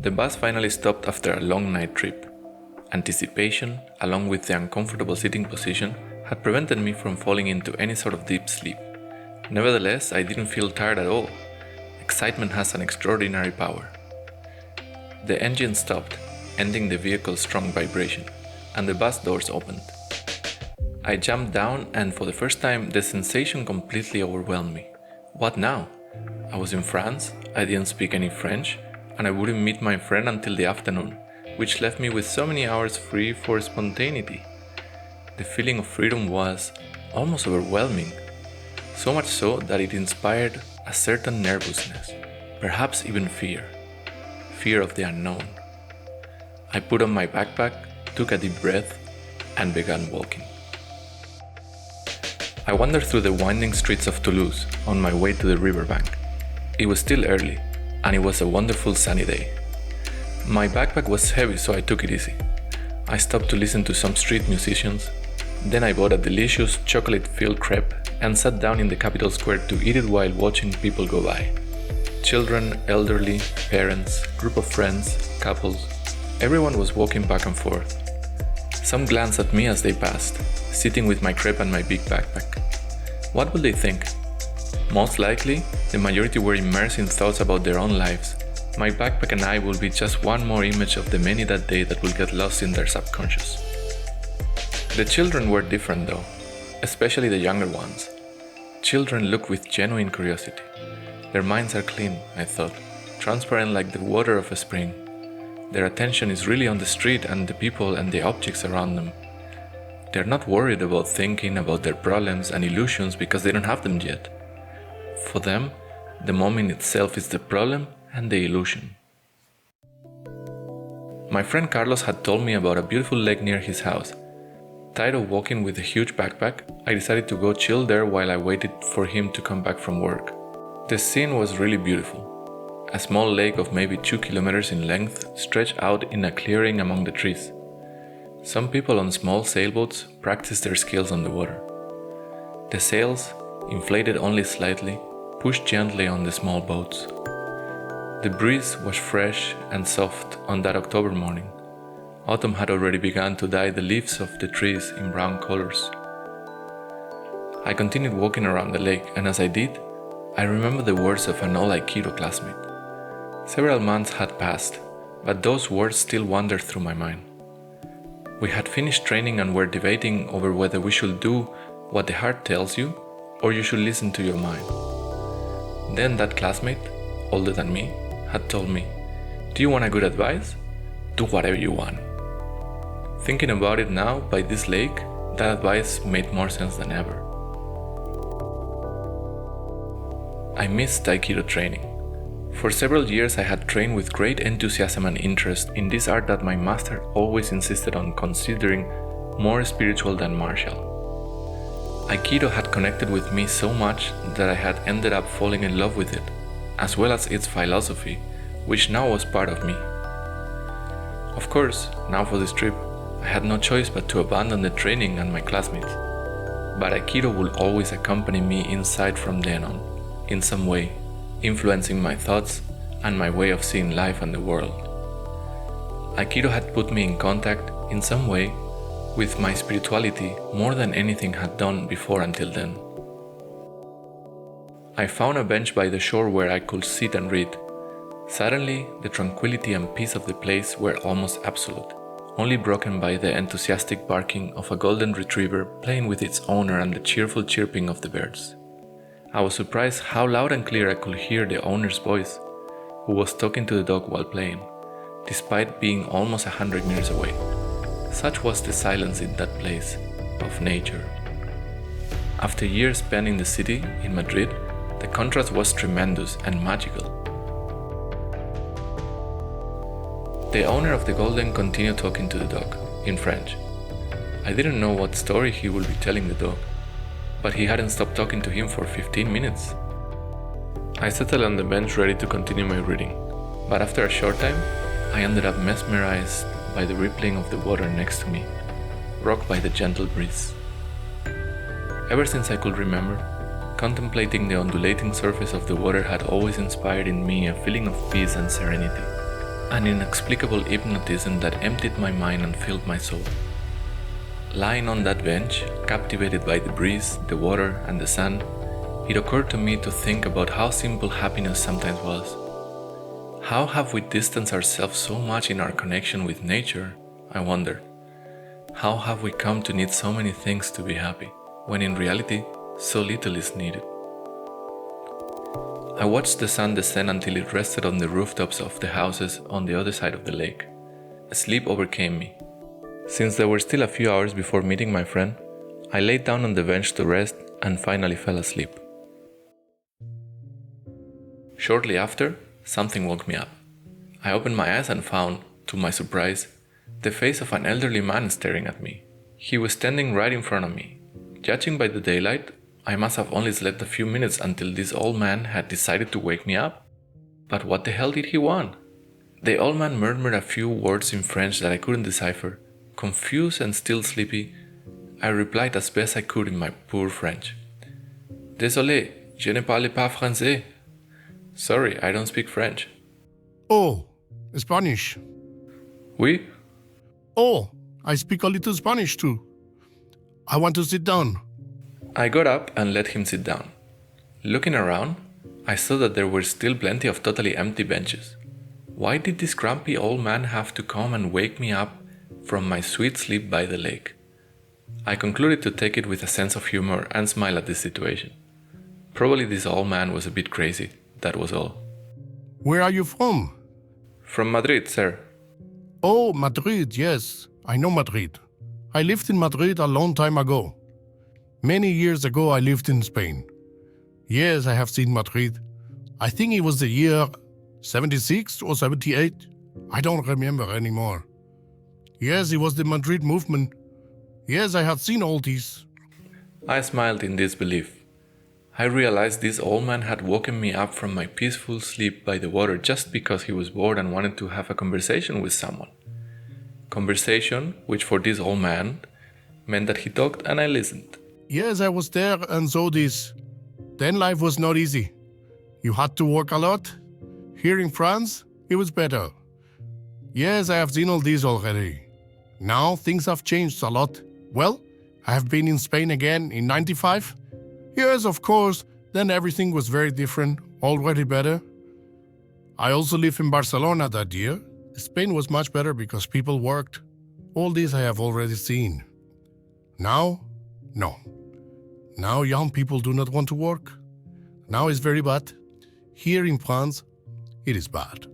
The bus finally stopped after a long night trip. Anticipation, along with the uncomfortable sitting position, had prevented me from falling into any sort of deep sleep. Nevertheless, I didn't feel tired at all. Excitement has an extraordinary power. The engine stopped, ending the vehicle's strong vibration, and the bus doors opened. I jumped down, and for the first time, the sensation completely overwhelmed me. What now? I was in France, I didn't speak any French, and I wouldn't meet my friend until the afternoon, which left me with so many hours free for spontaneity. The feeling of freedom was almost overwhelming, so much so that it inspired a certain nervousness, perhaps even fear of the unknown. I put on my backpack, took a deep breath, and began walking. I wandered through the winding streets of Toulouse on my way to the riverbank. It was still early, and it was a wonderful sunny day. My backpack was heavy, so I took it easy. I stopped to listen to some street musicians, then I bought a delicious chocolate-filled crepe and sat down in the capital square to eat it while watching people go by. Children, elderly, parents, group of friends, couples, everyone was walking back and forth. Some glanced at me as they passed, sitting with my crepe and my big backpack. What would they think? Most likely, the majority were immersed in thoughts about their own lives. My backpack and I will be just one more image of the many that day that will get lost in their subconscious. The children were different though, especially the younger ones. Children look with genuine curiosity. Their minds are clean, I thought, transparent like the water of a spring. Their attention is really on the street and the people and the objects around them. They're not worried about thinking about their problems and illusions because they don't have them yet. For them, the moment itself is the problem and the illusion. My friend Carlos had told me about a beautiful lake near his house. Tired of walking with a huge backpack, I decided to go chill there while I waited for him to come back from work. The scene was really beautiful. A small lake of maybe 2 kilometers in length stretched out in a clearing among the trees. Some people on small sailboats practiced their skills on the water. The sails, inflated only slightly, pushed gently on the small boats. The breeze was fresh and soft on that October morning. Autumn had already begun to dye the leaves of the trees in brown colors. I continued walking around the lake, and as I did, I remembered the words of an old Aikido classmate. Several months had passed, but those words still wandered through my mind. We had finished training and were debating over whether we should do what the heart tells you or you should listen to your mind. Then that classmate, older than me, had told me, "Do you want a good advice? Do whatever you want." Thinking about it now, by this lake, that advice made more sense than ever. I missed Aikido training. For several years I had trained with great enthusiasm and interest in this art that my master always insisted on considering more spiritual than martial. Aikido had connected with me so much that I had ended up falling in love with it, as well as its philosophy, which now was part of me. Of course, now for this trip, I had no choice but to abandon the training and my classmates. But Aikido will always accompany me inside from then on, in some way, influencing my thoughts and my way of seeing life and the world. Aikido had put me in contact, in some way, with my spirituality more than anything had done before until then. I found a bench by the shore where I could sit and read. Suddenly, the tranquility and peace of the place were almost absolute, only broken by the enthusiastic barking of a golden retriever playing with its owner and the cheerful chirping of the birds. I was surprised how loud and clear I could hear the owner's voice, who was talking to the dog while playing, despite being almost 100 meters away. Such was the silence in that place of nature. After years spent in the city, in Madrid, the contrast was tremendous and magical. The owner of the golden continued talking to the dog, in French. I didn't know what story he would be telling the dog, but he hadn't stopped talking to him for 15 minutes. I settled on the bench ready to continue my reading, but after a short time, I ended up mesmerized by the rippling of the water next to me, rocked by the gentle breeze. Ever since I could remember, contemplating the undulating surface of the water had always inspired in me a feeling of peace and serenity. An inexplicable hypnotism that emptied my mind and filled my soul. Lying on that bench, captivated by the breeze, the water, and the sun, it occurred to me to think about how simple happiness sometimes was. How have we distanced ourselves so much in our connection with nature, I wonder. How have we come to need so many things to be happy, when in reality, so little is needed? I watched the sun descend until it rested on the rooftops of the houses on the other side of the lake. Sleep overcame me. Since there were still a few hours before meeting my friend, I laid down on the bench to rest and finally fell asleep. Shortly after, something woke me up. I opened my eyes and found, to my surprise, the face of an elderly man staring at me. He was standing right in front of me. Judging by the daylight, I must have only slept a few minutes until this old man had decided to wake me up. But what the hell did he want? The old man murmured a few words in French that I couldn't decipher. Confused and still sleepy, I replied as best I could in my poor French. Désolé, je ne parle pas français. Sorry, I don't speak French. Oh, Spanish. Oui? Oh, I speak a little Spanish too. I want to sit down. I got up and let him sit down. Looking around, I saw that there were still plenty of totally empty benches. Why did this grumpy old man have to come and wake me up from my sweet sleep by the lake? I concluded to take it with a sense of humor and smile at this situation. Probably this old man was a bit crazy, that was all. Where are you from? From Madrid, sir. Oh, Madrid, yes. I know Madrid. I lived in Madrid a long time ago. Many years ago I lived in Spain. Yes, I have seen Madrid. I think it was the year 76 or 78. I don't remember anymore. Yes, it was the Madrid movement. Yes, I had seen all these. I smiled in disbelief. I realized this old man had woken me up from my peaceful sleep by the water just because he was bored and wanted to have a conversation with someone. Conversation, which for this old man meant that he talked and I listened. Yes, I was there and saw this. Then life was not easy. You had to work a lot. Here in France, it was better. Yes, I have seen all this already. Now things have changed a lot. Well, I have been in Spain again in 95. Yes, of course, then everything was very different, already better. I also lived in Barcelona that year. Spain was much better because people worked. All this I have already seen. Now, no. Now young people do not want to work. Now it's very bad. Here in France, it is bad.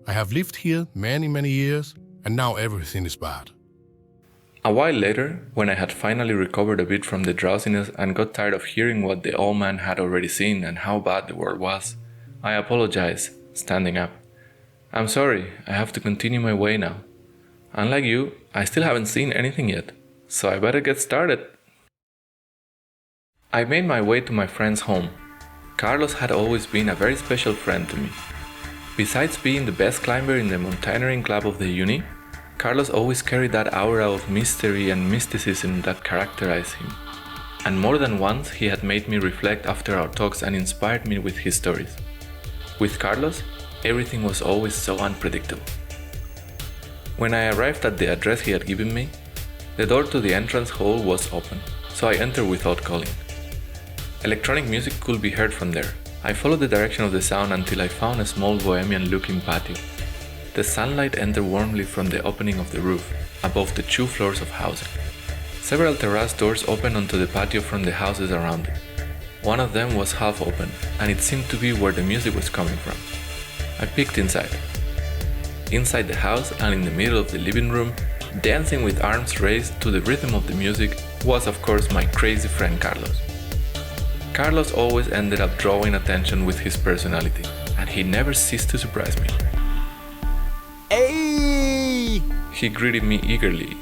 I have lived here many years, and now everything is bad. A while later, when I had finally recovered a bit from the drowsiness and got tired of hearing what the old man had already seen and how bad the world was, I apologized, standing up. I'm sorry, I have to continue my way now. Unlike you, I still haven't seen anything yet, so I better get started. I made my way to my friend's home. Carlos had always been a very special friend to me. Besides being the best climber in the mountaineering club of the uni, Carlos always carried that aura of mystery and mysticism that characterized him. And more than once he had made me reflect after our talks and inspired me with his stories. With Carlos, everything was always so unpredictable. When I arrived at the address he had given me, the door to the entrance hall was open, so I entered without calling. Electronic music could be heard from there. I followed the direction of the sound until I found a small bohemian-looking patio. The sunlight entered warmly from the opening of the roof, above the 2 floors of housing. Several terrace doors opened onto the patio from the houses around it. One of them was half open, and it seemed to be where the music was coming from. I peeked inside. Inside the house and in the middle of the living room, dancing with arms raised to the rhythm of the music, was of course my crazy friend Carlos. Carlos always ended up drawing attention with his personality, and he never ceased to surprise me. Hey! He greeted me eagerly.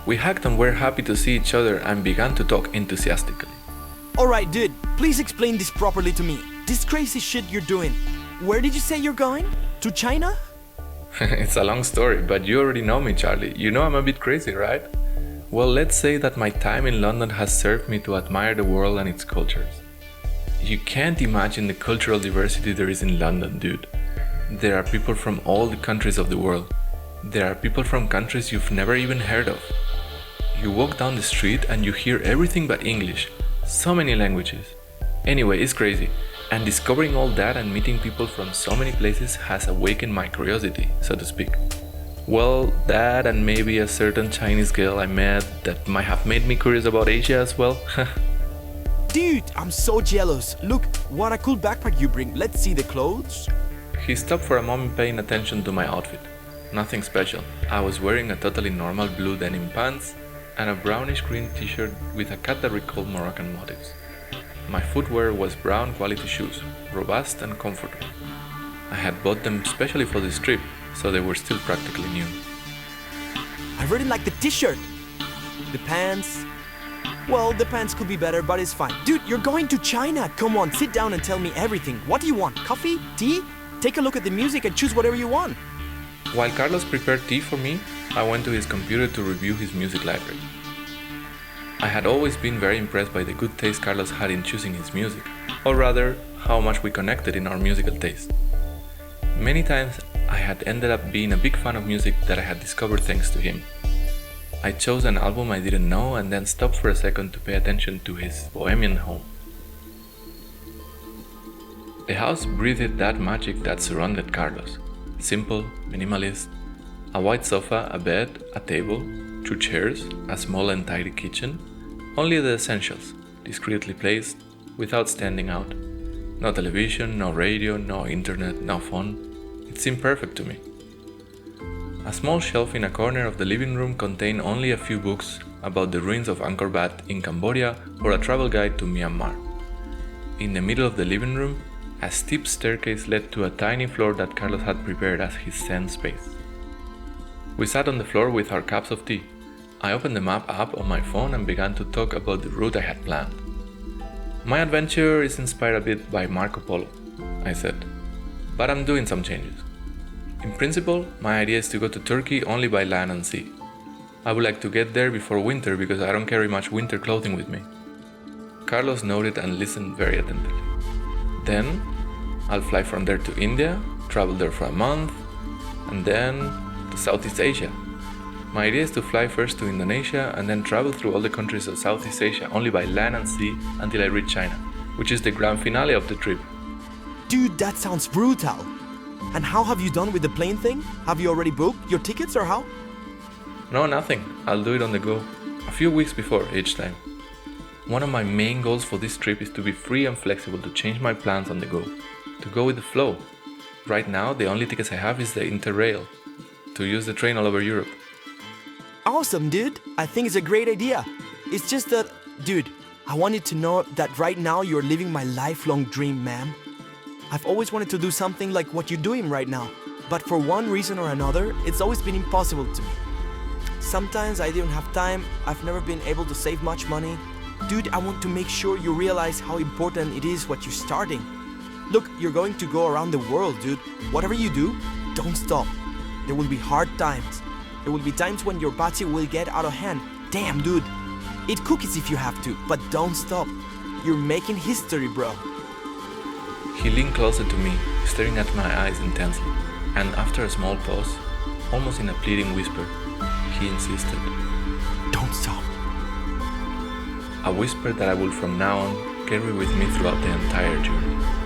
We hugged and were happy to see each other and began to talk enthusiastically. Alright, dude, please explain this properly to me. This crazy shit you're doing. Where did you say you're going? To China? It's a long story, but you already know me, Charlie. You know I'm a bit crazy, right? Well, let's say that my time in London has served me to admire the world and its cultures. You can't imagine the cultural diversity there is in London, dude. There are people from all the countries of the world. There are people from countries you've never even heard of. You walk down the street and you hear everything but English. So many languages. Anyway, it's crazy. And discovering all that and meeting people from so many places has awakened my curiosity, so to speak. Well, that and maybe a certain Chinese girl I met that might have made me curious about Asia as well. Dude, I'm so jealous. Look, what a cool backpack you bring. Let's see the clothes. He stopped for a moment paying attention to my outfit. Nothing special. I was wearing a totally normal blue denim pants and a brownish green t-shirt with a cut that recalled Moroccan motifs. My footwear was brown quality shoes, robust and comfortable. I had bought them specially for this trip, so they were still practically new. I really like the t-shirt. The pants. Well, the pants could be better, but it's fine. Dude, you're going to China. Come on, sit down and tell me everything. What do you want? Coffee? Tea? Take a look at the music and choose whatever you want. While Carlos prepared tea for me, I went to his computer to review his music library. I had always been very impressed by the good taste Carlos had in choosing his music, or rather, how much we connected in our musical taste. Many times, I had ended up being a big fan of music that I had discovered thanks to him. I chose an album I didn't know and then stopped for a second to pay attention to his bohemian home. The house breathed that magic that surrounded Carlos. Simple, minimalist, a white sofa, a bed, a table, 2 chairs, a small and tidy kitchen, only the essentials, discreetly placed, without standing out. No television, no radio, no internet, no phone. It seemed perfect to me. A small shelf in a corner of the living room contained only a few books about the ruins of Angkor Wat in Cambodia or a travel guide to Myanmar. In the middle of the living room, a steep staircase led to a tiny floor that Carlos had prepared as his zen space. We sat on the floor with our cups of tea. I opened the map app on my phone and began to talk about the route I had planned. My adventure is inspired a bit by Marco Polo, I said, but I'm doing some changes. In principle, my idea is to go to Turkey only by land and sea. I would like to get there before winter because I don't carry much winter clothing with me. Carlos nodded and listened very attentively. Then, I'll fly from there to India, travel there for a month, and then to Southeast Asia. My idea is to fly first to Indonesia and then travel through all the countries of Southeast Asia only by land and sea until I reach China, which is the grand finale of the trip. Dude, that sounds brutal. And how have you done with the plane thing? Have you already booked your tickets or how? No, nothing. I'll do it on the go, a few weeks before each time. One of my main goals for this trip is to be free and flexible to change my plans on the go, to go with the flow. Right now, the only tickets I have is the Interrail, to use the train all over Europe. Awesome, dude. I think it's a great idea. It's just that, dude, I want you to know that right now you're living my lifelong dream, man. I've always wanted to do something like what you're doing right now, but for one reason or another, it's always been impossible to me. Sometimes I didn't have time, I've never been able to save much money. Dude, I want to make sure you realize how important it is what you're starting. Look, you're going to go around the world, dude. Whatever you do, don't stop. There will be hard times. There will be times when your party will get out of hand. Damn, dude. Eat cookies if you have to, but don't stop. You're making history, bro. He leaned closer to me, staring at my eyes intensely, and after a small pause, almost in a pleading whisper, he insisted, Don't stop. A whisper that I would from now on carry with me throughout the entire journey.